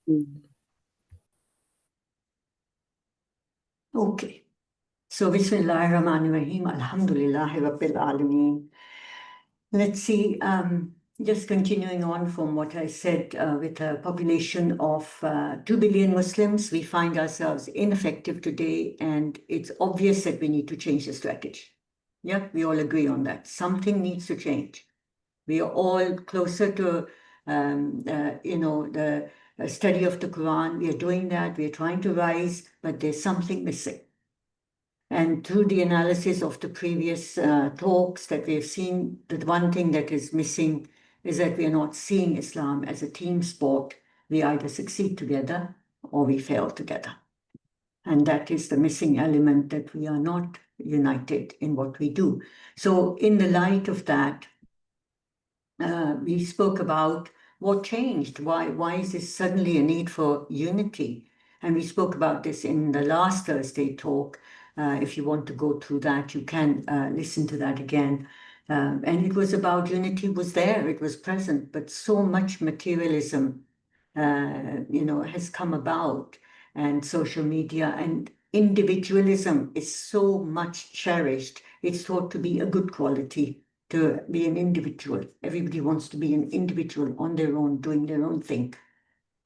Mm. Okay. So, Bismillahirrahmanirrahim. Alhamdulillahi Rabbil Alameen. Let's see, just continuing on from what I said, with a population of 2 billion Muslims, we find ourselves ineffective today, and it's obvious that we need to change the strategy. Yeah, we all agree on that. Something needs to change. We are all closer to, the study of the Quran. We are doing that. We are trying to rise, but there's something missing. And through the analysis of the previous talks that we have seen, that one thing that is missing is that we are not seeing Islam as a team sport. We either succeed together or we fail together. And that is the missing element, that we are not united in what we do. So in the light of that, we spoke about what changed. Why is this suddenly a need for unity? And we spoke about this in the last Thursday talk. If you want to go through that, you can listen to that again. And it was about unity was there, it was present, but so much materialism, has come about, and social media and individualism is so much cherished. It's thought to be a good quality, to be an individual. Everybody wants to be an individual on their own, doing their own thing.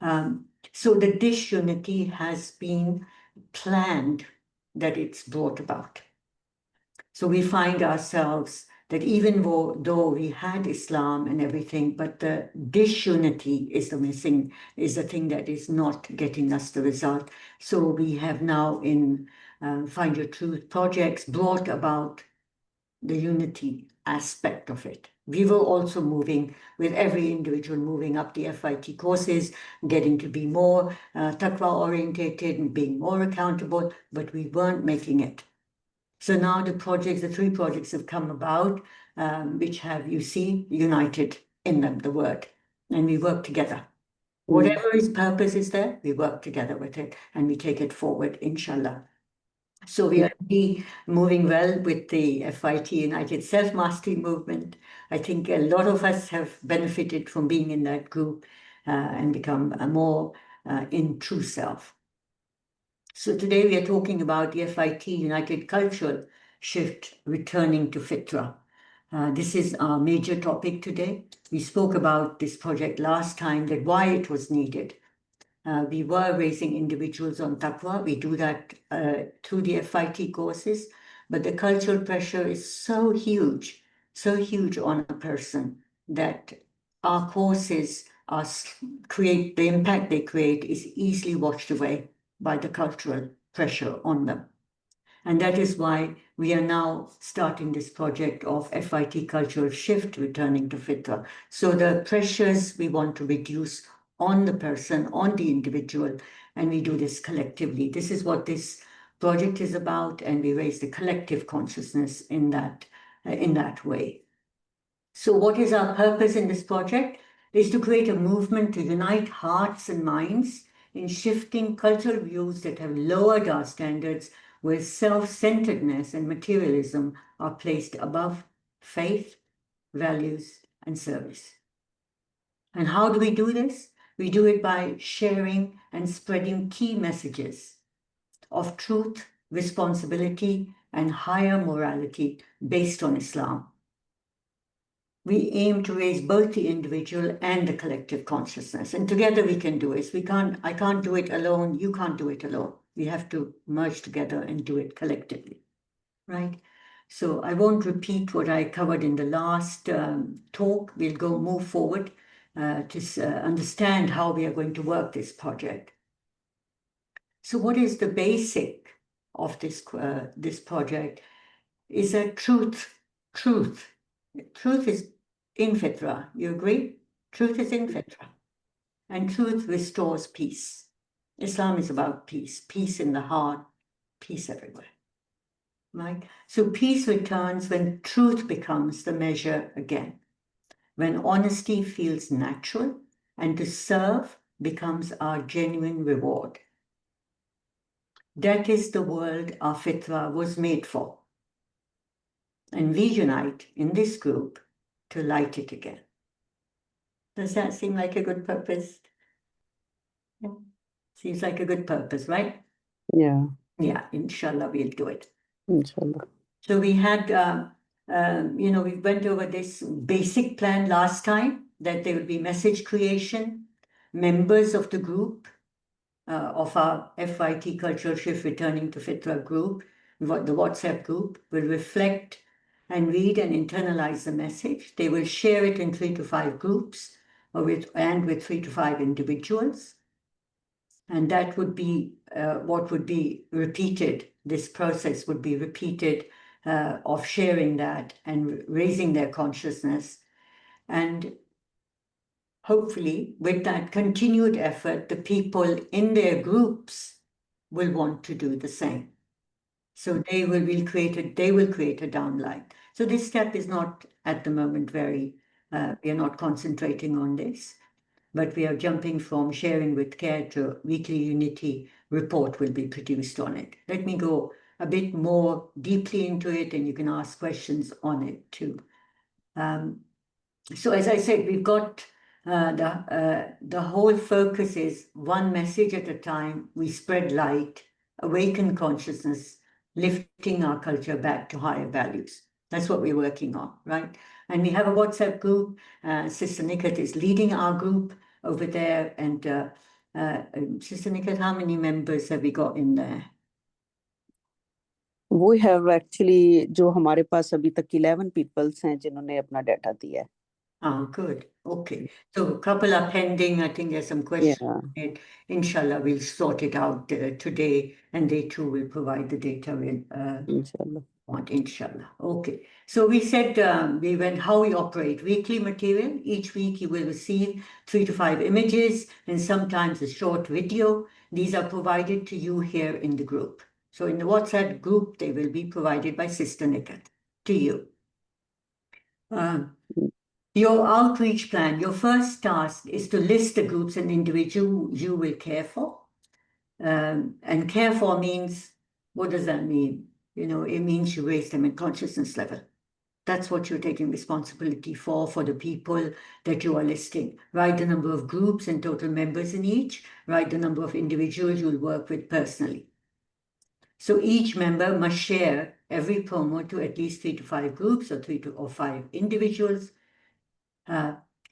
So the disunity has been planned, that it's brought about. So we find ourselves that even though we had Islam and everything, but the disunity is the thing that is not getting us the result. So we have now in Find Your Truth projects brought about the unity aspect of it. We were also moving, with every individual moving up the FYT courses, getting to be more Taqwa orientated and being more accountable, but we weren't making it. So now the 3 projects have come about, which have, you see, united in them, the word, and we work together. Whatever his purpose is there, we work together with it and we take it forward, inshallah. So we are really moving well with the FYT United Self-Mastery Movement. I think a lot of us have benefited from being in that group and become more in true self. So today we are talking about the FYT United Cultural Shift, returning to Fitrah. This is our major topic today. We spoke about this project last time, that why it was needed. We were raising individuals on Taqwa. We do that through the FYT courses, but the cultural pressure is so huge on a person, that our courses create the impact they create is easily washed away by the cultural pressure on them. And that is why we are now starting this project of FYT Cultural Shift, returning to Fitrah. So the pressures we want to reduce on the person, on the individual, and we do this collectively. This is what this project is about, and we raise the collective consciousness in that way. So what is our purpose in this project? Is to create a movement to unite hearts and minds in shifting cultural views that have lowered our standards, where self-centeredness and materialism are placed above faith, values, and service. And how do we do this? We do it by sharing and spreading key messages of truth, responsibility, and higher morality based on Islam. We aim to raise both the individual and the collective consciousness, and together we can do it. I can't do it alone, you can't do it alone. We have to merge together and do it collectively, right? So I won't repeat what I covered in the last talk. We'll move forward to understand how we are going to work this project. So what is the basic of this project? Is that truth is in Fitrah. You agree? Truth is in Fitrah. And truth restores peace. Islam is about peace. Peace in the heart, peace everywhere. Right? So peace returns when truth becomes the measure again. When honesty feels natural and to serve becomes our genuine reward. That is the world our Fitrah was made for. And we unite in this group to light it again. Does that seem like a good purpose? Yeah. Seems like a good purpose, right? Yeah, Yeah, inshallah, we'll do it. inshallah. So we had, we went over this basic plan last time, that there will be message creation, members of the group, of our FYT Cultural Shift Returning to Fitrah group, what the WhatsApp group, will reflect and read and internalize the message. They will share it in 3 to 5 groups with 3 to 5 individuals. And that would be what would be repeated. This process would be repeated of sharing that and raising their consciousness. And hopefully, with that continued effort, the people in their groups will want to do the same. So they will create a downline. So this step is not at the moment we are not concentrating on this, but we are jumping from sharing with care to weekly unity report will be produced on it. Let me go a bit more deeply into it, and you can ask questions on it too. So as I said, we've got the whole focus is one message at a time. We spread light, awaken consciousness, lifting our culture back to higher values. That's what we're working on, right? And we have a WhatsApp group. Sister Nikat is leading our group over there. And Sister Nikat, how many members have we got in there? We have actually, जो हमारे पास अभी तक 11 peoples हैं जिन्होंने अपना data दिया है. Oh, good. Okay. So a couple are pending. I think there's some questions. Yeah. Inshallah, we'll sort it out today, and they too will provide the data with Inshallah. Inshallah. Okay. So we said we went how we operate weekly material. Each week you will receive 3 to 5 images and sometimes a short video. These are provided to you here in the group. So in the WhatsApp group, they will be provided by Sister Nikat to you. Your outreach plan, your first task is to list the groups and individuals you will care for. And care for means, what does that mean? It means you raise them in consciousness level. That's what you're taking responsibility for the people that you are listing. Write the number of groups and total members in each. Write the number of individuals you'll work with personally. So each member must share every promo to at least 3 to 5 groups or 3 to 5 individuals.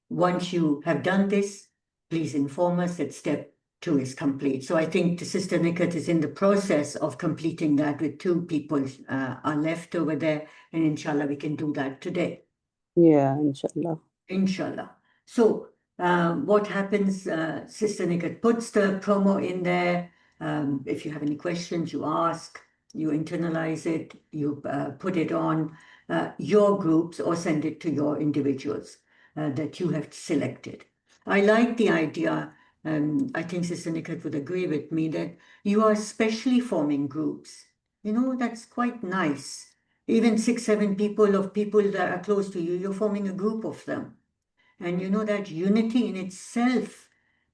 Once you have done this, please inform us that step 2 is complete. So I think the Sister Nikat is in the process of completing that with 2 people are left over there. And inshallah, we can do that today. Yeah, inshallah. Inshallah. So what happens, Sister Nikat puts the promo in there. If you have any questions, you ask, you internalize it, you put it on your groups or send it to your individuals that you have selected. I like the idea, I think Sister Nikat would agree with me, that you are specially forming groups. That's quite nice. Even 6, 7 people that are close to you, you're forming a group of them. And that unity in itself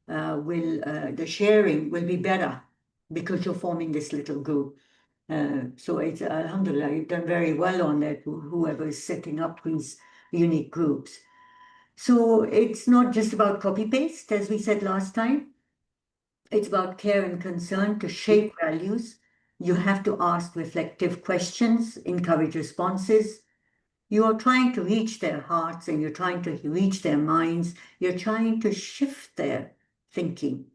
the sharing will be better because you're forming this little group. So it's alhamdulillah, you've done very well on that, whoever is setting up these unique groups. So it's not just about copy paste, as we said last time. It's about care and concern to shape values. You have to ask reflective questions, encourage responses. You are trying to reach their hearts and you're trying to reach their minds. You're trying to shift their thinking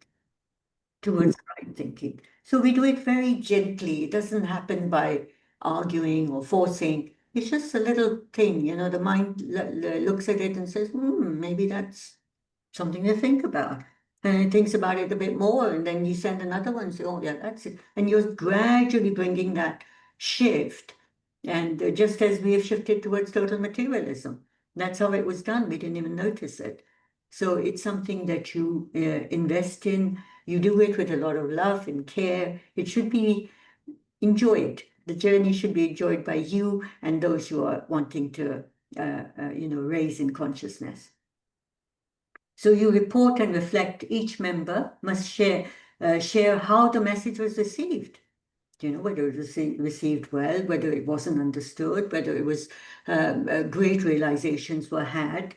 towards right thinking. So we do it very gently. It doesn't happen by arguing or forcing. It's just a little thing, the mind looks at it and says, maybe that's something to think about. And it thinks about it a bit more, and then you send another one and say, oh, yeah, that's it. And you're gradually bringing that shift. And just as we have shifted towards total materialism, that's how it was done. We didn't even notice it. So it's something that you invest in. You do it with a lot of love and care. It should be enjoyed. The journey should be enjoyed by you and those who are wanting to, raise in consciousness. So you report and reflect. Each member must share how the message was received. Whether it was received well, whether it wasn't understood, whether it was great realizations were had.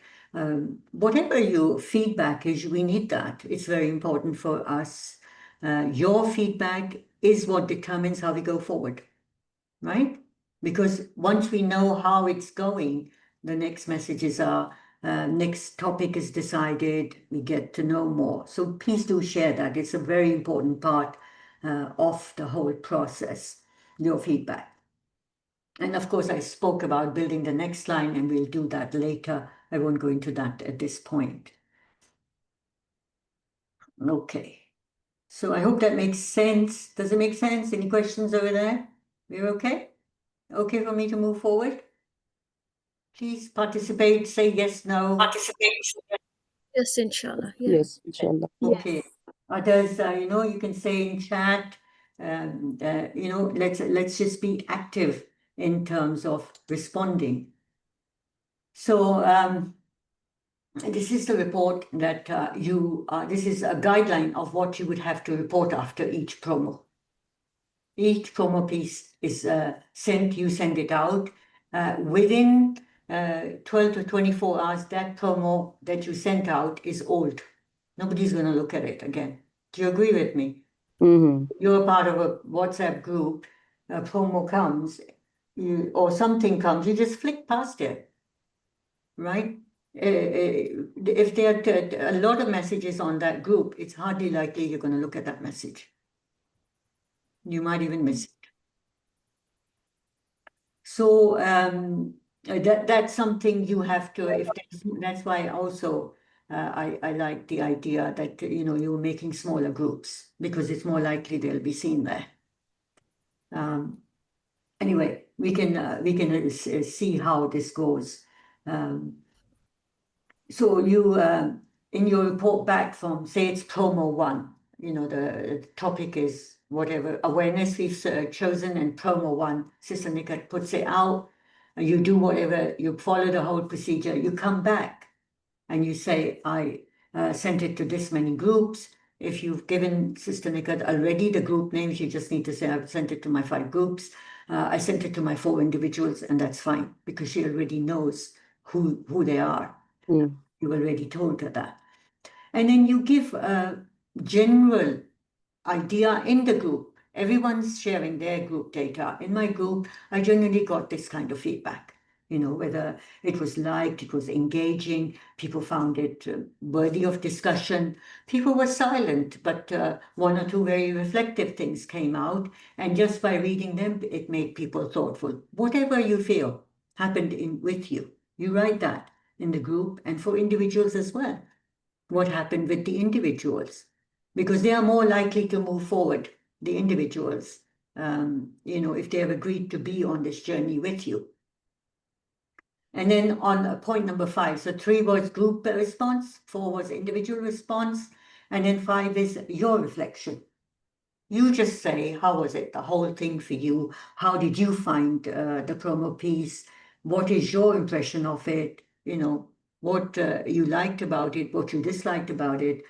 Whatever your feedback is, we need that. It's very important for us your feedback is what determines how we go forward, right? Because once we know how it's going, the next messages are, next topic is decided, we get to know more. So please do share that. It's a very important part of the whole process, your feedback. And of course, I spoke about building the next line, and we'll do that later. I won't go into that at this point. Okay. So I hope that makes sense. Does it make sense? Any questions over there? We're okay? Okay for me to move forward? Please participate, say yes, no. Yes, inshallah. Yeah. Yes, inshallah. Okay. Others, you can say in chat, let's just be active in terms of responding. So this is the report that this is a guideline of what you would have to report after each promo. Each promo piece is sent, you send it out. Within 12 to 24 hours, that promo that you sent out is old. Nobody's going to look at it again. Do you agree with me? Mm-hmm. You're part of a WhatsApp group, a promo comes, or something comes, you just flick past it, right? If there are a lot of messages on that group, it's hardly likely you're going to look at that message. You might even miss it. So that's something you have to, that's why also I like the idea that, you're making smaller groups, because it's more likely they'll be seen there. Anyway, we can see how this goes. So you, in your report back from, say it's promo 1, the topic is whatever awareness we've chosen, and promo 1, Sister Nikat puts it out, you do whatever, you follow the whole procedure, you come back and you say, I sent it to this many groups. If you've given Sister Nikat already the group names, you just need to say, I've sent it to my 5 groups. I sent it to my 4 individuals, and that's fine, because she already knows who they are. Mm. You already told her that. And then you give a general idea in the group. Everyone's sharing their group data. In my group, I generally got this kind of feedback, whether it was liked, it was engaging, people found it worthy of discussion. People were silent, but 1 or 2 very reflective things came out. And just by reading them, it made people thoughtful. Whatever you feel happened with you, you write that in the group, and for individuals as well. What happened with the individuals? Because they are more likely to move forward, the individuals, if they have agreed to be on this journey with you. And then on point number 5, so 3 was group response, 4 was individual response, and then 5 is your reflection. You just say, how was it, the whole thing for you? How did you find the promo piece? What is your impression of it? What you liked about it, what you disliked about it.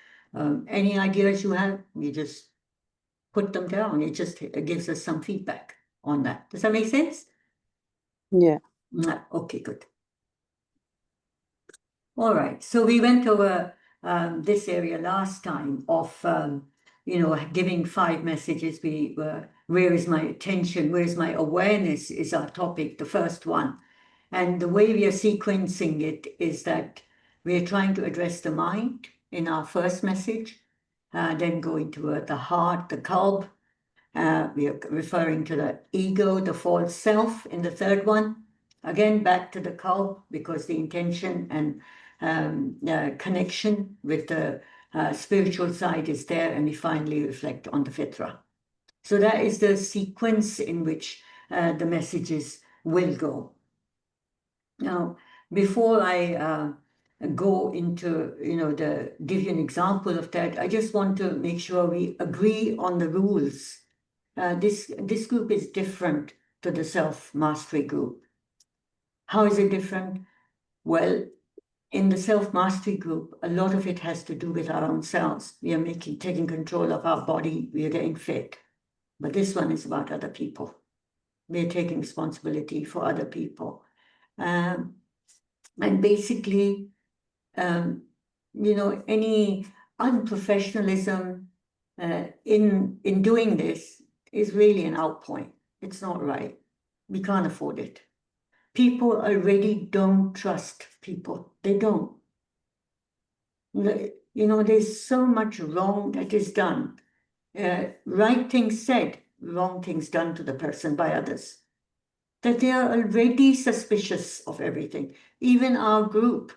Any ideas you have, you just put them down. It just gives us some feedback on that. Does that make sense? Yeah. Okay, good. All right, so we went over this area last time of, giving 5 messages. Where is my attention? Where is my awareness is our topic, the first one. And the way we are sequencing it is that we are trying to address the mind in our first message, then going to the heart, the qalb. We are referring to the ego, the false self in the third one. Again, back to the qalb, because the intention and connection with the spiritual side is there, and we finally reflect on the fitrah. So that is the sequence in which the messages will go. Now, before I go into, give you an example of that, I just want to make sure we agree on the rules. This group is different to the self-mastery group. How is it different? Well, in the self-mastery group, a lot of it has to do with our own selves. We are taking control of our body, we are getting fit. But this one is about other people. We are taking responsibility for other people. And basically, any unprofessionalism, in doing this is really an outpoint. It's not right. We can't afford it. People already don't trust people. They don't. You know, there's so much wrong that is done. Right things said, wrong things done to the person by others. That they are already suspicious of everything. Even our group.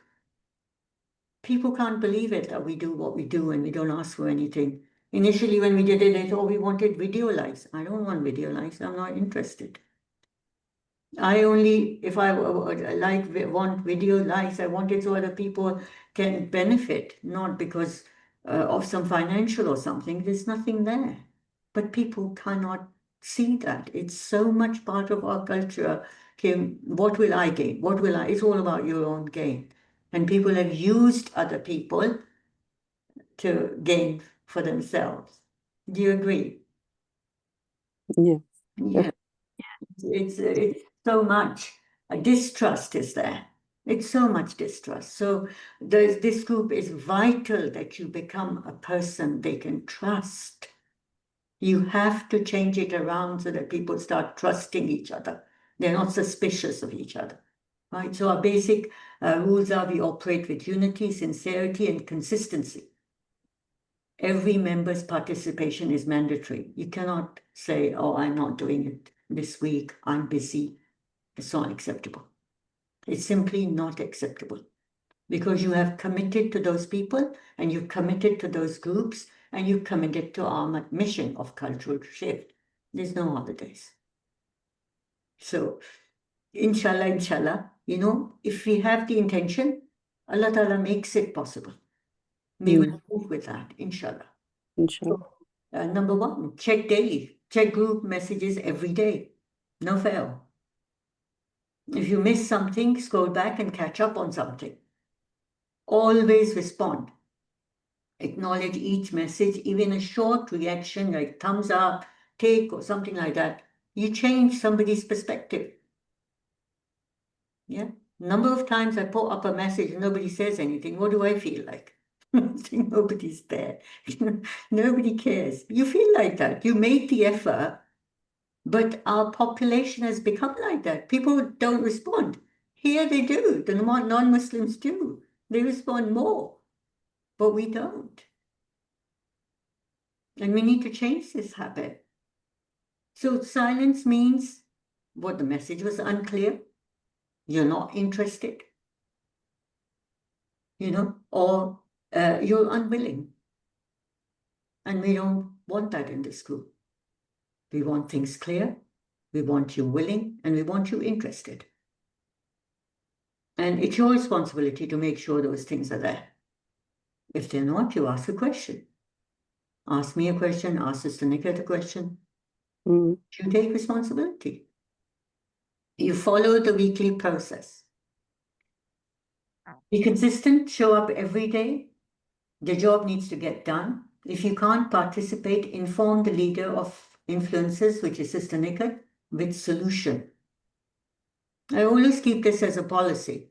People can't believe it that we do what we do and we don't ask for anything. Initially, when we did it, they thought we wanted video likes. I don't want video likes. I'm not interested. I only, if I want video likes, I want it so other people can benefit, not because of some financial or something. There's nothing there. But people cannot see that. It's so much part of our culture. Okay, what will I gain? What will I? It's all about your own gain. And people have used other people to gain for themselves. Do you agree? Yeah. Yeah. It's so much distrust is there. It's so much distrust. So this group is vital that you become a person they can trust. You have to change it around so that people start trusting each other. They're not suspicious of each other. Right? So our basic rules are we operate with unity, sincerity, and consistency. Every member's participation is mandatory. You cannot say, oh, I'm not doing it this week, I'm busy. It's not acceptable. It's simply not acceptable because you have committed to those people and you've committed to those groups and you've committed to our mission of cultural shift. There's no holidays. So, inshallah, you know, if we have the intention, Allah Ta'ala makes it possible. We will move with that, inshallah. Inshallah. Number one, check daily. Check group messages every day. No fail. If you miss something, scroll back and catch up on something. Always respond. Acknowledge each message, even a short reaction like thumbs up, take, or something like that. You change somebody's perspective. Yeah. Number of times I put up a message and nobody says anything. What do I feel like? Nobody's there. Nobody cares. You feel like that. You made the effort, but our population has become like that. People don't respond. Here they do. The non-Muslims do. They respond more, but we don't. And we need to change this habit. So silence means what the message was unclear. You're not interested, you know, or you're unwilling. And we don't want that in this group. We want things clear, we want you willing, and we want you interested. And it's your responsibility to make sure those things are there. If they're not, you ask a question. Ask me a question, ask Sister Niket a question. You take responsibility. You follow the weekly process. Be consistent, show up every day. The job needs to get done. If you can't participate, inform the leader of influences, which is Sister Niket, with solution. I always keep this as a policy.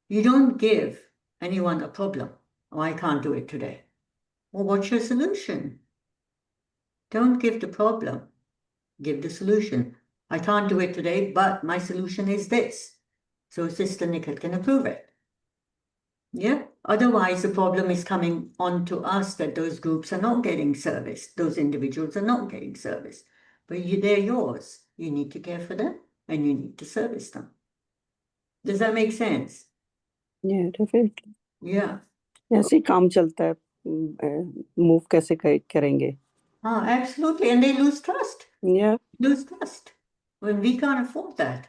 You don't give anyone a problem. Oh, I can't do it today. Well, what's your solution? Don't give the problem. Give the solution. I can't do it today, but my solution is this. So Sister Niket can approve it. Yeah. Otherwise, the problem is coming on to us that those groups are not getting service. Those individuals are not getting service. But they're yours. You need to care for them and you need to service them. Does that make sense? Yeah, definitely. Yeah. ऐसे ही काम चलता है. Move कैसे करेंगे? Absolutely. And they lose trust. Yeah. Lose trust. When we can't afford that.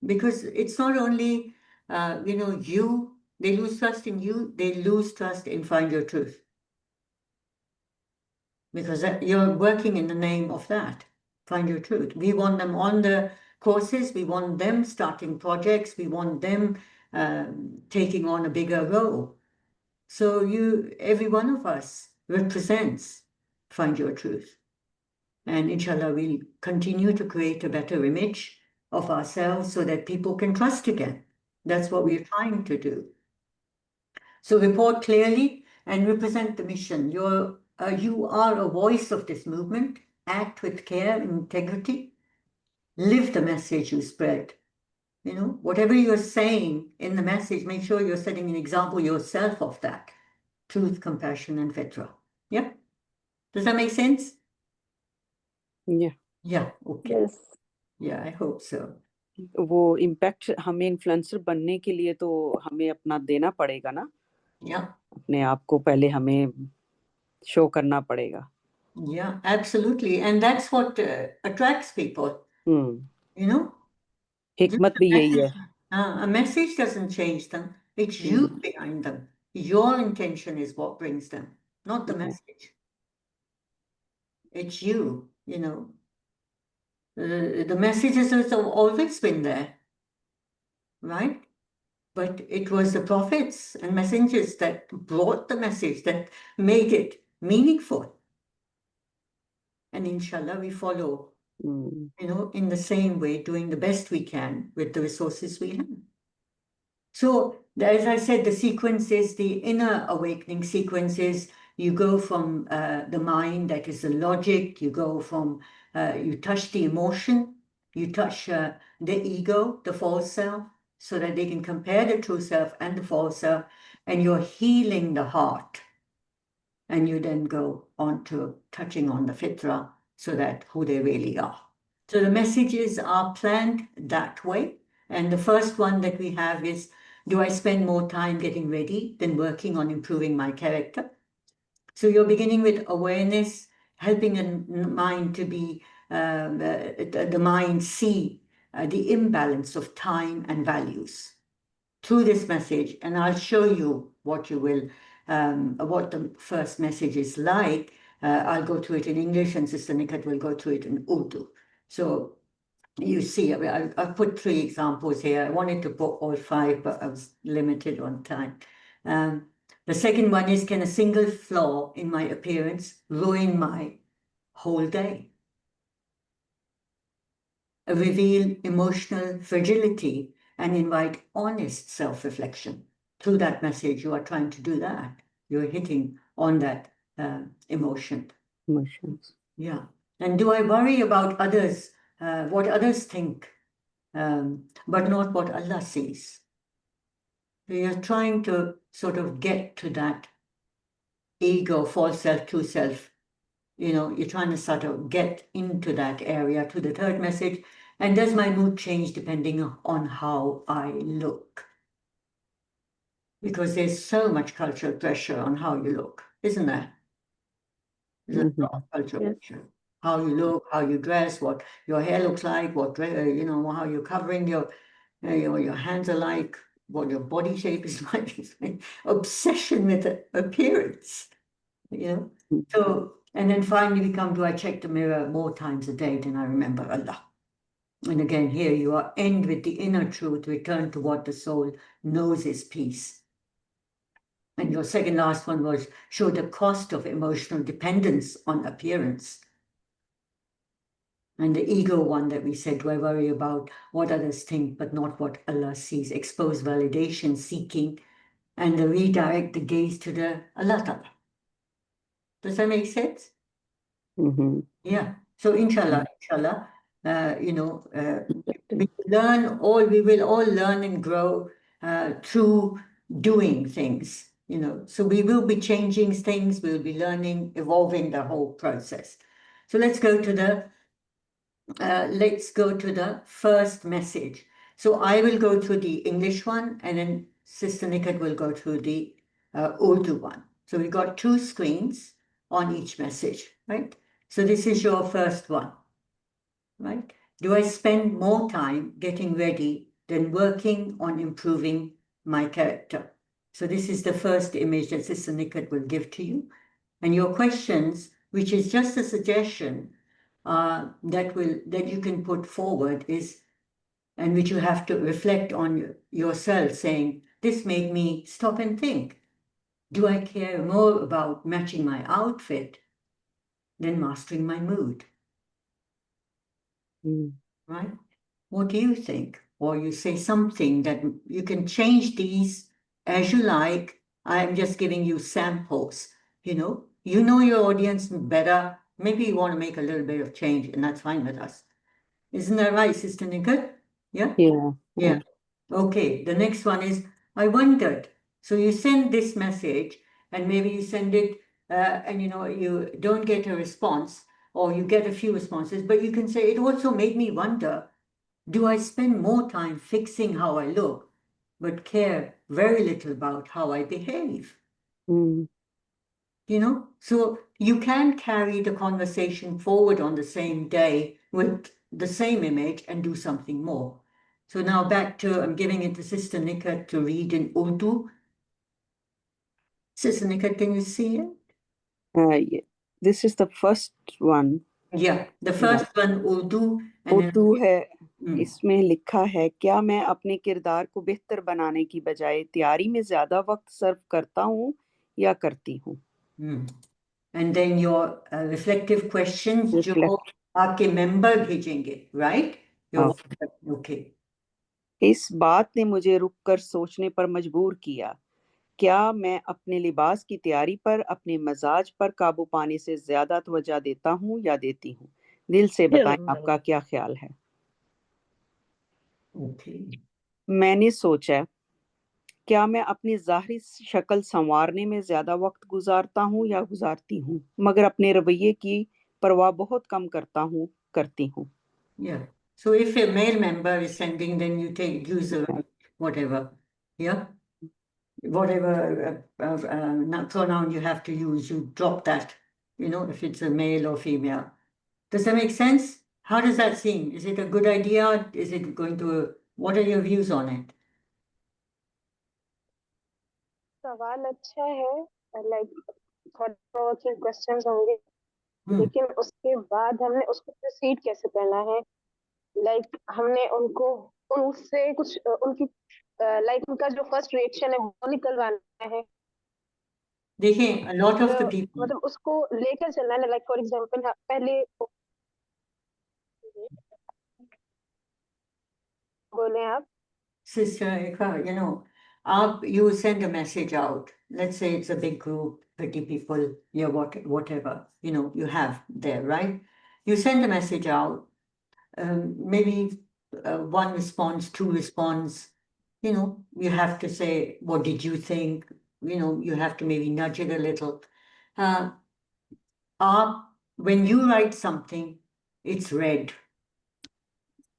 Because it's not only, they lose trust in you, they lose trust in Find Your Truth. Because you're working in the name of that, Find Your Truth. We want them on the courses, we want them starting projects, we want them taking on a bigger role. So every one of us represents Find Your Truth. And inshallah, we'll continue to create a better image of ourselves so that people can trust again. That's what we're trying to do. So report clearly and represent the mission. You're you are a voice of this movement. Act with care and integrity. Live the message you spread. You know, whatever you're saying in the message, make sure you're setting an example yourself of that. Truth, compassion, and Fitrah. Yeah? Does that make sense? Yeah. Yeah, okay. Yes. Yeah, I hope so. वो impact हमें influencer बनने के लिए तो हमें अपना देना पड़ेगा ना, Yeah, अपने आप को पहले हमें शो करना पड़ेगा. yeah, absolutely. And that's what attracts people, you know? हिकमत भी यही है. A message doesn't change them. It's you behind them. Your intention is what brings them, not the Yeah. message. It's you, you know. The messages have always been there, right? But it was the prophets and messengers that brought the message, that made it meaningful. And inshallah, we follow, you know, in the same way, doing the best we can with the resources we have. So, as I said, the sequence is the inner awakening sequences. You go from the mind, that is the logic, you go from, you touch the emotion, you touch the ego, the false self, so that they can compare the true self and the false self, and you're healing the heart. And you then go on to touching on the fitrah, so that who they really are. So the messages are planned that way. And the first one that we have is, do I spend more time getting ready than working on improving my character? So you're beginning with awareness, helping the mind to be, the mind see the imbalance of time and values through this message. And I'll show you what you will, what the first message is like. I'll go through it in English and Sister Nikat will go through it in Urdu. So you see, I've put 3 examples here. I wanted to put all 5, but I was limited on time. The second one is, can a single flaw in my appearance ruin my whole day? Reveal emotional fragility and invite honest self-reflection. Through that message, you are trying to do that. You're hitting on that emotion. Emotions. Yeah. And do I worry about others, what others think, but not what Allah sees? We are trying to sort of get to that ego, false self, true self. You know, you're trying to sort of get into that area. To the third message, and does my mood change depending on how I look? Because there's so much cultural pressure on how you look, isn't there? There's a lot of cultural pressure. How you look, how you dress, what your hair looks like, what you know, how you're covering your hands are like, what your body shape is like. It's like obsession with appearance, you know. So, and then finally we come to, I check the mirror more times a day than I remember Allah. And again, here you are, end with the inner truth, return to what the soul knows is peace. And your second last one was, show the cost of emotional dependence on appearance. And the ego one that we said, do I worry about what others think, but not what Allah sees? Expose validation seeking, and the redirect the gaze to the Allah Ta'ala. Does that make sense? Yeah. So inshallah, you know, we will all learn and grow through doing things, you know. So we will be changing things, we'll be learning, evolving the whole process. So let's go to the first message. So I will go through the English one, and then Sister Nikat will go through the Urdu one. So we've got 2 screens on each message, right? So this is your first one, right? Do I spend more time getting ready than working on improving my character? So this is the first image that Sister Nikat will give to you. And your questions, which is just a suggestion that you can put forward, is, and which you have to reflect on yourself, saying, this made me stop and think. Do I care more about matching my outfit than mastering my mood? Right? What do you think? Or you say something that you can change these as you like. I'm just giving you samples, you know. you know your audience better. Maybe you want to make a little bit of change, and that's fine with us. Isn't that right, Sister Nikat? Yeah? Yeah. Yeah. Okay, the next one is, I wondered. So you send this message, and maybe you send it, and you don't get a response, or you get a few responses, but you can say, it also made me wonder, do I spend more time fixing how I look, but care very little about how I behave? Mm. So you can carry the conversation forward on the same day with the same image and do something more. So now back to, I'm giving it to Sister Nikat to read in Urdu. Sister Nikat, can you see it? Yeah. This is the first one. Yeah, the first one Urdu. And Urdu है, then, इसमें लिखा है, क्या मैं अपने किरदार को बेहतर बनाने की बजाय तैयारी में ज्यादा वक्त सर्व करता हूँ या करती हूँ? And then your reflective questions जो Reflect. आपके मेंबर भेजेंगे, right? Okay. इस बात ने मुझे रुककर सोचने पर मजबूर किया, क्या मैं अपने लिबास की तैयारी पर अपने मजाज पर काबू पाने से ज्यादा तवज्जो देता हूँ या देती हूँ? दिल से बताएं आपका क्या ख्याल है। Okay. मैंने सोचा, क्या मैं अपनी ज़ाहिरी शक्ल संवारने में ज़्यादा वक्त गुजारता हूँ या गुजारती हूँ, मगर अपने रवैये की परवाह बहुत कम करती हूँ। Yeah. So if a male member is sending, then you use whatever. Yeah. Whatever pronoun you have to use, you drop that, if it's a male or female. Does that make sense? How does that seem? Is it a good idea? Is it what are your views on it? सवाल अच्छा है, like थोड़ा questions होंगे, लेकिन उसके बाद हमने उसको प्रोसीड कैसे करना है, लाइक हमने उनको उनसे कुछ उनकी लाइक उनका जो फर्स्ट रिएक्शन है वो निकलवाना है। देखिए, a lot of the people, मतलब उसको लेकर चलना है, लाइक फॉर एग्जांपल पहले बोले आप। Sister Ikra, you send a message out. Let's say it's a big group, 30 people, whatever, you have there, right? You send a message out, maybe one response, two response, you have to say, what did you think? You have to maybe nudge it a little. When you write something, it's read.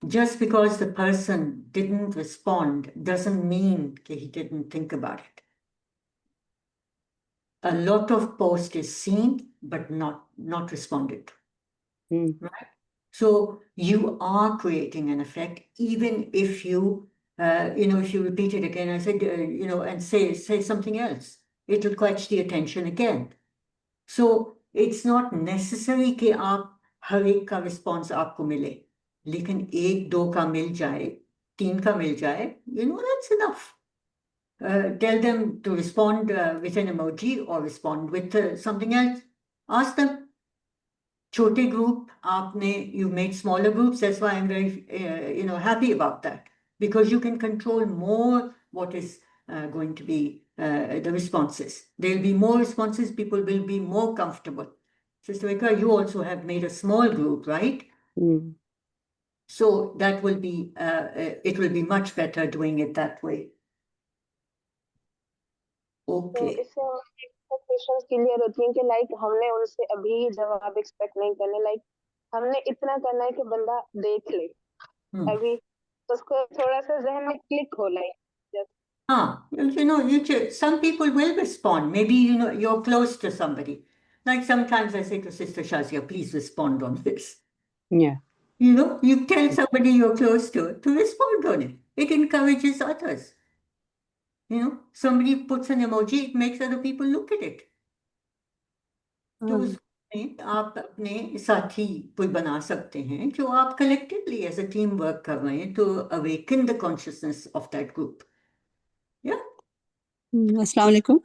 Just because the person didn't respond doesn't mean that he didn't think about it. A lot of post is seen, but not responded to. Right? So you are creating an effect, even if if you repeat it again, I said, and say something else, it'll catch the attention again. So it's not necessary कि आप हर एक का response आपको मिले, लेकिन एक दो का मिल जाए, तीन का मिल जाए, that's enough. Tell them to respond with an emoji or respond with something else. Ask them. Chote group, you made smaller groups. That's why I'm very, happy about that, because you can control more what is going to be the responses. There'll be more responses. People will be more comfortable. Sister Vika, you also have made a small group, right? So that will be, it will be much better doing it that way. Okay. इससे expectations clear होती हैं कि like हमने उनसे अभी जवाब expect नहीं करने, लाइक हमने इतना करना है कि बंदा देख ले अभी, तो उसको थोड़ा सा ज़हन में क्लिक हो, like some people will respond. Maybe, you're close to somebody. Like sometimes I say to Sister Shazia, please respond on this. Yeah. You tell somebody you're close to respond on it. It encourages others. Somebody puts an emoji, it makes other people look at it. तो उसमें आप अपने साथी कोई बना सकते हैं जो आप collectively as a team work कर रहे हैं to awaken the consciousness of that group. Yeah. अस्सलाम वालेकुम।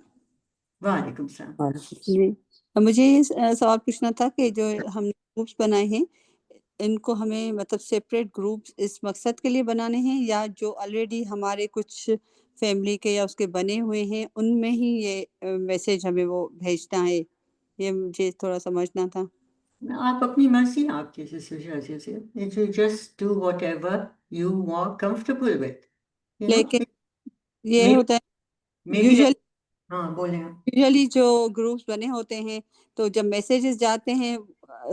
वालेकुम सलाम। जी, मुझे ये सवाल पूछना था कि जो हम ग्रुप्स बनाए हैं, इनको हमें मतलब सेपरेट ग्रुप्स इस मकसद के लिए बनाने हैं, या जो ऑलरेडी हमारे कुछ फैमिली के या उसके बने हुए हैं उनमें ही ये मैसेज हमें वो भेजना है? ये मुझे थोड़ा समझना था। आप अपनी मर्जी आपकी से you just do whatever you are comfortable with, you know. लेकिन ये maybe होता है maybe यूजुअली हाँ बोले आप। यूजुअली जो ग्रुप्स बने होते हैं तो जब मैसेजेस जाते हैं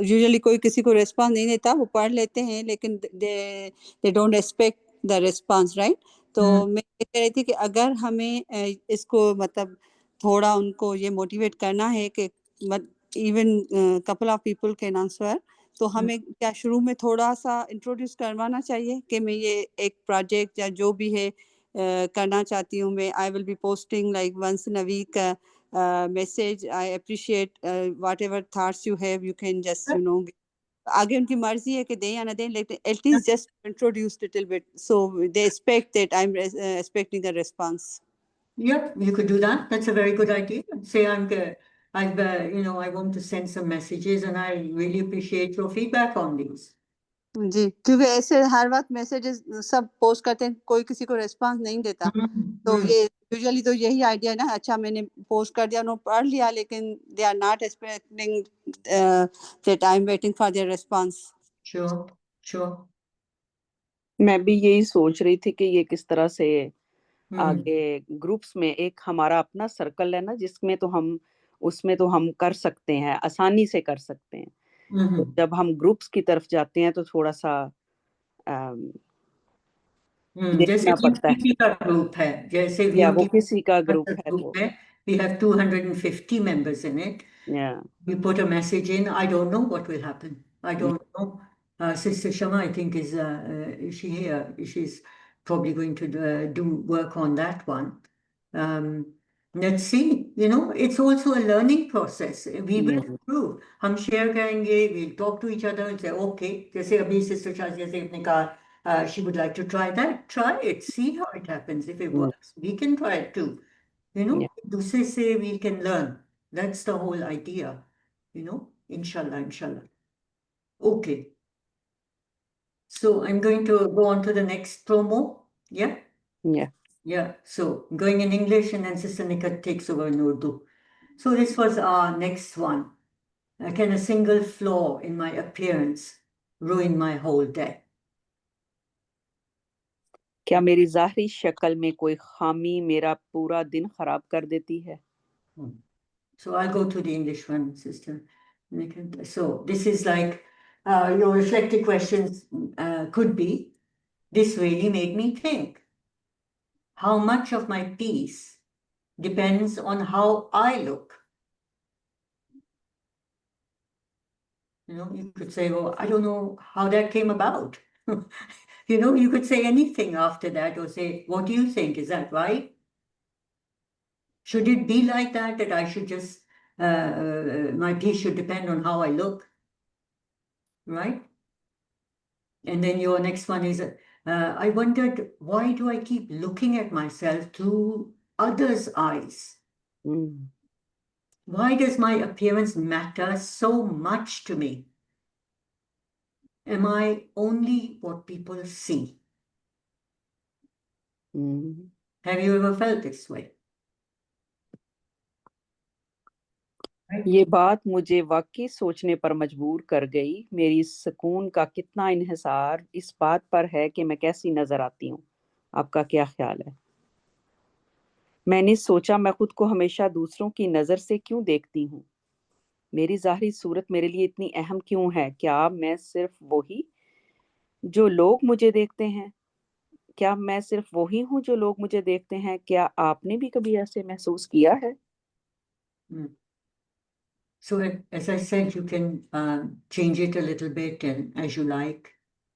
यूजुअली कोई किसी को रिस्पांस नहीं देता, वो पढ़ लेते हैं लेकिन they don't expect the response, right? तो मैं ये कह रही थी कि अगर हमें इसको मतलब थोड़ा उनको ये मोटिवेट करना है कि even couple of people can answer, तो हमें क्या शुरू में थोड़ा सा इंट्रोड्यूस करवाना चाहिए कि मैं ये एक प्रोजेक्ट या जो भी है करना चाहती हूँ मैं, I will be posting like once in a week message. I appreciate whatever thoughts you have. You can just, you know, आगे उनकी मर्जी है कि दें या ना दें, लेकिन at least just introduce little bit so they expect that I'm expecting a response. Yeah, you could do that. That's a very good idea. Say I want to send some messages and I really appreciate your feedback on these. जी, क्योंकि ऐसे हर वक्त messages सब post करते हैं, कोई किसी को response नहीं देता, तो ये यूजुअली तो यही आइडिया ना, अच्छा मैंने पोस्ट कर दिया, उन्होंने पढ़ लिया, लेकिन they are not expecting that I am waiting for their response. Sure. मैं भी यही सोच रही थी कि ये किस तरह से आगे ग्रुप्स में एक हमारा अपना सर्कल है ना, जिसमें तो हम उसमें तो हम कर सकते हैं, आसानी से कर सकते हैं। तो जब हम ग्रुप्स की तरफ जाते हैं तो थोड़ा सा जैसे देखना कि पड़ता है, किसी का ग्रुप है, जैसे या वो VOT किसी का ग्रुप है तो ग्रुप है, we have 250 members in it. या We put a message in. I don't know what will happen. I don't know. Sister Shama, I think, is she here? She's probably going to do work on that one. Let's see. You know, it's also a learning process. We will improve. हम share करेंगे. We'll talk to each other and say, okay. जैसे अभी Sister Shazia से अपने कहा, she would like to try that. Try it. See how it happens. If it works, we can try it too. You know, दूसरे से we can learn. That's the whole idea. You know, inshallah. Okay. So I'm going to go on to the next promo. Yeah? Yeah. So going in English and then Sister Nikat takes over in Urdu. So this was our next one. Can a single flaw in my appearance ruin my whole day? क्या मेरी ज़ाहिरी शक्ल में कोई खामी मेरा पूरा दिन खराब कर देती है? So I'll go to the English one, Sister Nikat. So this is like your reflective questions could be, this really made me think. How much of my peace depends on how I look? You know, you could say, well, I don't know how that came about. You know, you could say anything after that or say, what do you think? Is that right? Should it be like that, that I should just, my peace should depend on how I look? Right? And then your next one is, I wondered, why do I keep looking at myself through others' eyes? Why does my appearance matter so much to me? Am I only what people see? Have you ever felt this way? ये बात मुझे वाकई सोचने पर मजबूर कर गई। मेरी सुकून का कितना इन्हिसार इस बात पर है कि मैं कैसी नजर आती हूँ। आपका क्या ख्याल है? मैंने सोचा, मैं खुद को हमेशा दूसरों की नजर से क्यों देखती हूँ? मेरी ज़ाहिरी सूरत मेरे लिए इतनी अहम क्यों है? क्या मैं सिर्फ वही जो लोग मुझे देखते हैं? क्या मैं सिर्फ वही हूँ जो लोग मुझे देखते हैं? क्या आपने भी कभी ऐसे महसूस किया है? So as I said, you can change it a little bit and as you like,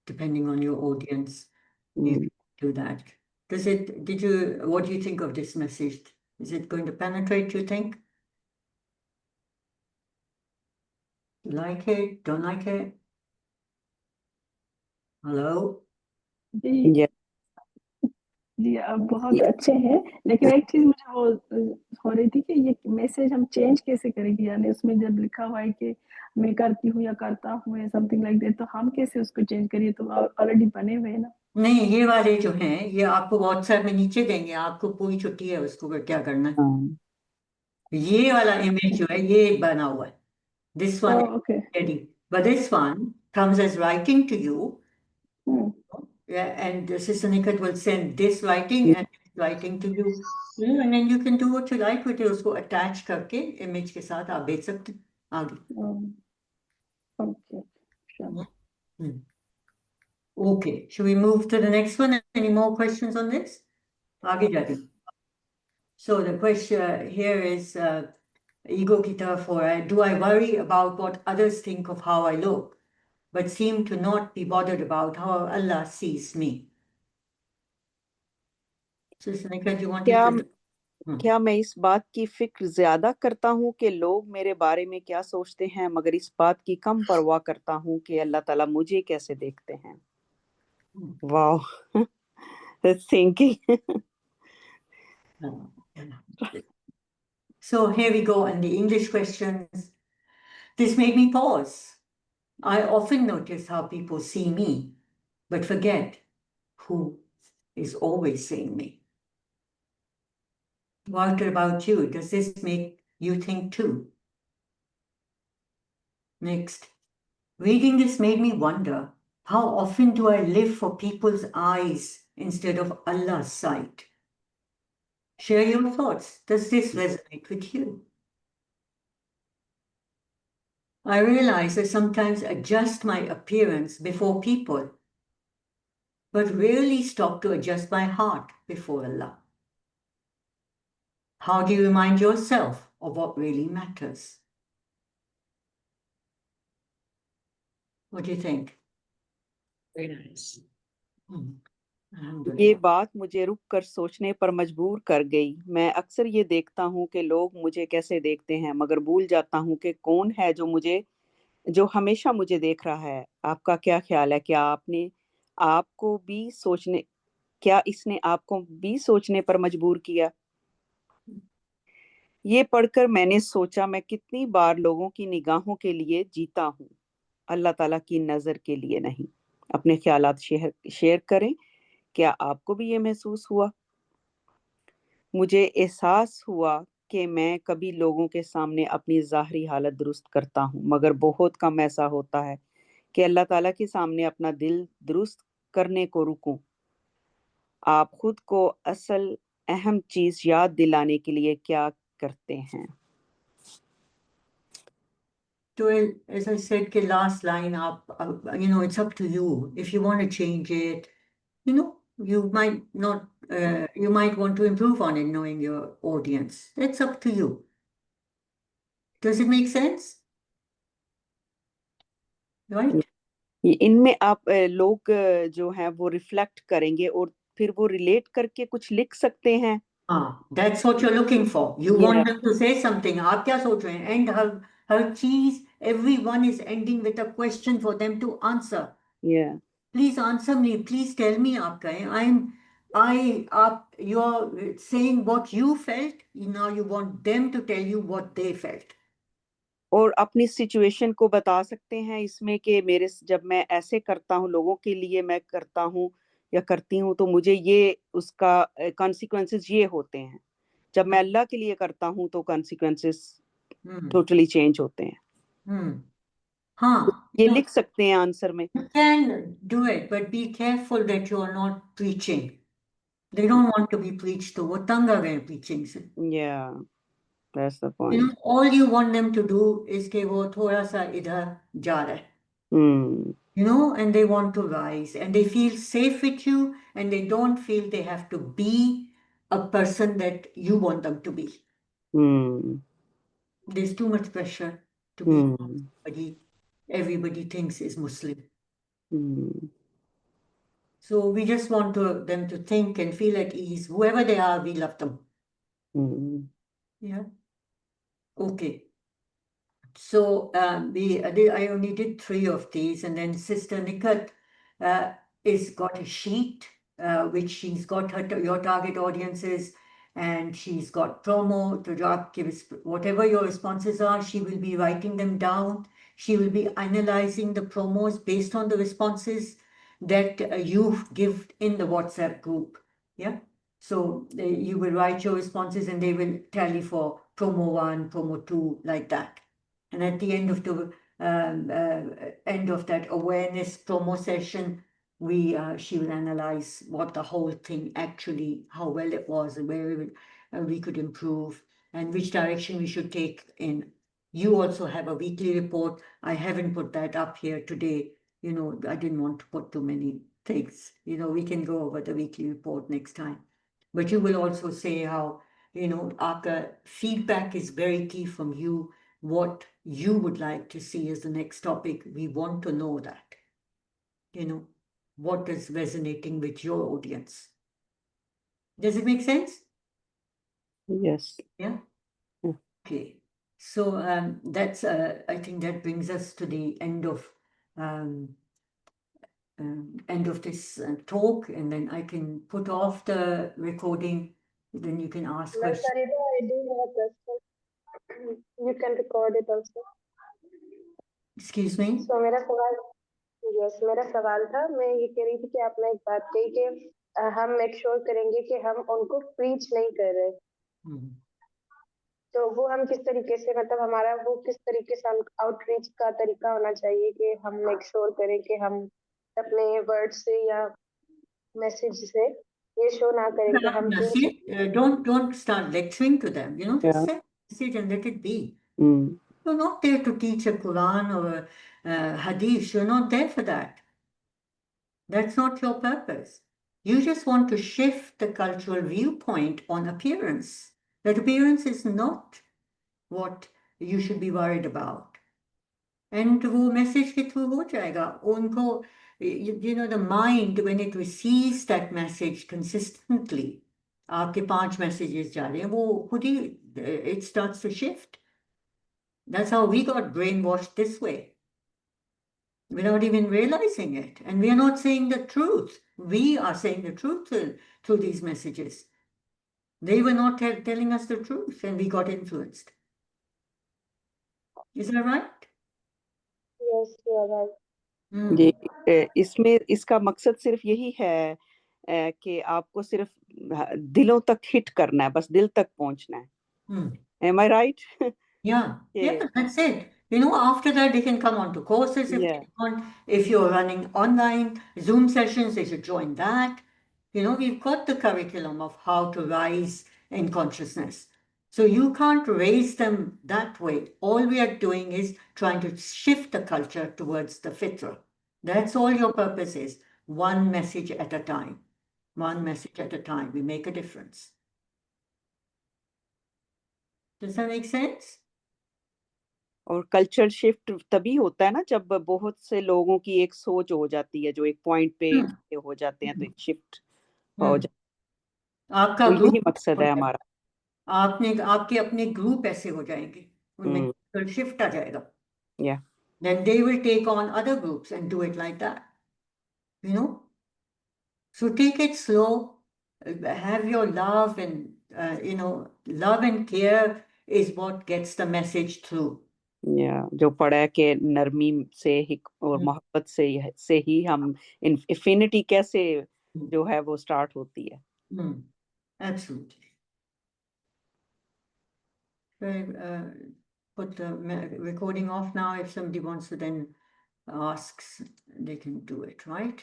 depending on your audience, you can do that. What do you think of this message? Is it going to penetrate, you think? Like it? Don't like it? Hello? जी जी, आप बहुत अच्छे हैं, लेकिन एक चीज मुझे वो हो रही थी कि ये मैसेज हम चेंज कैसे करेंगे, यानी उसमें जब लिखा हुआ है कि मैं करती हूँ या करता हूँ या समथिंग लाइक दैट, तो हम कैसे उसको चेंज करिए? तो ऑलरेडी बने हुए हैं ना। नहीं, ये वाले जो हैं ये आपको व्हाट्सएप में नीचे देंगे, आपको पूरी छुट्टी है उसको क्या करना है। ये वाला image जो है ये बना हुआ है. This one Oh, is okay. steady. But this one comes as writing to you. Hmm. Yeah, and Sister Nikat will send this writing and this writing to you. And then you can do what you like with it. उसको attach करके image के साथ आप भेज सकते हैं आगे. Okay. Sure. Hmm. Okay, should we move to the next one? Any more questions on this? आगे जाते हैं. So the question here is ego की तरफ हो रहा है. Do I worry about what others think of how I look, but seem to not be bothered about how Allah sees me? Sister Nikat, you wanted क्या to... क्या मैं इस बात की फिक्र ज्यादा करता हूँ कि लोग मेरे बारे में क्या सोचते हैं, मगर इस बात की कम परवाह करता हूँ कि अल्लाह ताला मुझे कैसे देखते हैं? वाह, thinking. So here we go, and the English questions. This made me pause. I often notice how people see me, but forget who is always seeing me. What about you? Does this make you think too? Next. Reading this made me wonder, how often do I live for people's eyes instead of Allah's sight? Share your thoughts. Does this resonate with you? I realize I sometimes adjust my appearance before people, but rarely stop to adjust my heart before Allah. How do you remind yourself of what really matters? What do you think? Very nice. ये बात मुझे रुक कर सोचने पर मजबूर कर गई. मैं अक्सर ये देखता हूँ कि लोग मुझे कैसे देखते हैं, मगर भूल जाता हूँ कि कौन है जो हमेशा मुझे देख रहा है. आपका क्या ख्याल है? क्या इसने आपको भी सोचने पर मजबूर किया? ये पढ़कर मैंने सोचा, मैं कितनी बार लोगों की निगाहों के लिए जीता हूँ, अल्लाह ताला की नज़र के लिए नहीं. अपने ख्यालात शेयर करें. क्या आपको भी ये महसूस हुआ? मुझे एहसास हुआ कि मैं कभी लोगों के सामने अपनी ज़ाहरी हालत दुरुस्त करता हूँ, मगर बहुत कम ऐसा होता है कि अल्लाह ताला के सामने अपना दिल दुरुस्त करने को रुकूं. आप खुद को असल अहम चीज़ याद दिलाने के लिए क्या करते हैं? So, as I said, the last line up, it's up to you. If you want to change it, you might not, you might want to improve on it, knowing your audience. It's up to you. Does it make sense? Right? इनमें आप लोग जो हैं वो reflect करेंगे और फिर वो रिलेट करके कुछ लिख सकते हैं. That's what you're looking for. You want them to say something. आप क्या सोच रहे हैं? And her cheese, everyone is ending with a question for them to answer. Yeah. Please answer me. Please tell me आपका है. You're saying what you felt. Now you want them to tell you what they felt. और अपनी situation को बता सकते हैं इसमें कि जब मैं ऐसे करता हूँ, लोगों के लिए मैं करता हूँ या करती हूँ, तो मुझे ये उसका कॉन्सिक्वेंसेस ये होते हैं. जब मैं अल्लाह के लिए करता हूँ तो कॉन्सिक्वेंसेस टोटली चेंज होते हैं. हाँ. ये लिख सकते हैं आंसर में. You can do it, but be careful that you are not preaching. They don't want to be preached to. वो तंग आ गए preaching से. Yeah, that's the point. All you want them to do is कि वो थोड़ा सा इधर जा रहा है. And they want to rise and they feel safe with you and they don't feel they have to be a person that you want them to be. There's too much pressure to be somebody everybody thinks is Muslim. So we just want them to think and feel at ease. Whoever they are, we love them. Yeah. Okay. So I only did 3 of these, and then Sister Nikat is got a sheet which she's got your target audiences, and she's got promo to give whatever your responses are. She will be writing them down. She will be analyzing the promos based on the responses that you give in the WhatsApp group. Yeah. So you will write your responses, and they will tally for promo 1, promo 2, like that. And at the end of the end of that awareness promo session, she will analyze what the whole thing actually, how well it was, and where we could improve, and which direction we should take in. You also have a weekly report. I haven't put that up here today. You know, I didn't want to put too many things. You know, we can go over the weekly report next time. But you will also say how, you know, after feedback is very key from you, what you would like to see as the next topic. We want to know that. You know, what is resonating with your audience. Does it make sense? Yes. Yeah? Yeah. Okay. So that's, I think that brings us to the end of this talk, and then I can put off the recording. Then you can ask Well, questions. Farida, I do have a question. You can record it also. Excuse me? So मेरा सवाल मेरा सवाल था, मैं ये कह रही थी कि आपने एक बात कही कि हम मेक श्योर करेंगे कि हम उनको प्रीच नहीं कर रहे, तो वो हम किस तरीके से, मतलब हमारा वो किस तरीके से आउटरीच का तरीका होना चाहिए कि हम मेक श्योर करें कि हम अपने वर्ड से या मैसेज से ये शो ना करें कि हम Don't start lecturing to them. You know, just Yeah. say it and let it be. Mm. You're not there to teach a Quran or a Hadith. You're not there for that. That's not your purpose. You just want to shift the cultural viewpoint on appearance. That appearance is not what you should be worried about. And वो message के through हो जाएगा. उनको, you know, the mind, when it receives that message consistently, आपके 5 messages जा रहे हैं, वो खुद ही, it starts to shift. That's how we got brainwashed this way, without even realizing it. And we are not saying the truth. We are saying the truth through these messages. They were not telling us the truth, and we got influenced. Is that right? Yes, you are right. ये इसमें इसका मकसद सिर्फ यही है कि आपको सिर्फ दिलों तक हिट करना है, बस दिल तक पहुंचना है. Am I right? Yeah, that's it. You know, after that, they can come on to courses if they want. If you're running online Zoom sessions, they should join that. You know, we've got the curriculum of how to rise in consciousness. So you can't raise them that way. All we are doing is trying to shift the culture towards the fitrah. That's all your purpose is. One message at a time. One message at a time. We make a difference. Does that make sense? और cultural shift तभी होता है ना जब बहुत से लोगों की एक सोच हो जाती है, जो एक पॉइंट पे इकट्ठे हो जाते हैं, तो एक शिफ्ट हो जाता है. आपका तो यही ग्रुप मकसद है हमारा. आपके अपने ग्रुप ऐसे हो जाएंगे, उनमें शिफ्ट आ जाएगा. Yeah. Then they will take on other groups and do it like that. You know? So take it slow. Have your love, and you know, love and care is what gets the message through. Yeah, जो पढ़ा है कि नरमी से ही और मोहब्बत से ही हम इन्फिनिटी कैसे जो है वो स्टार्ट होती है. Absolutely. Put the recording off now. If somebody wants to then ask, they can do it, right?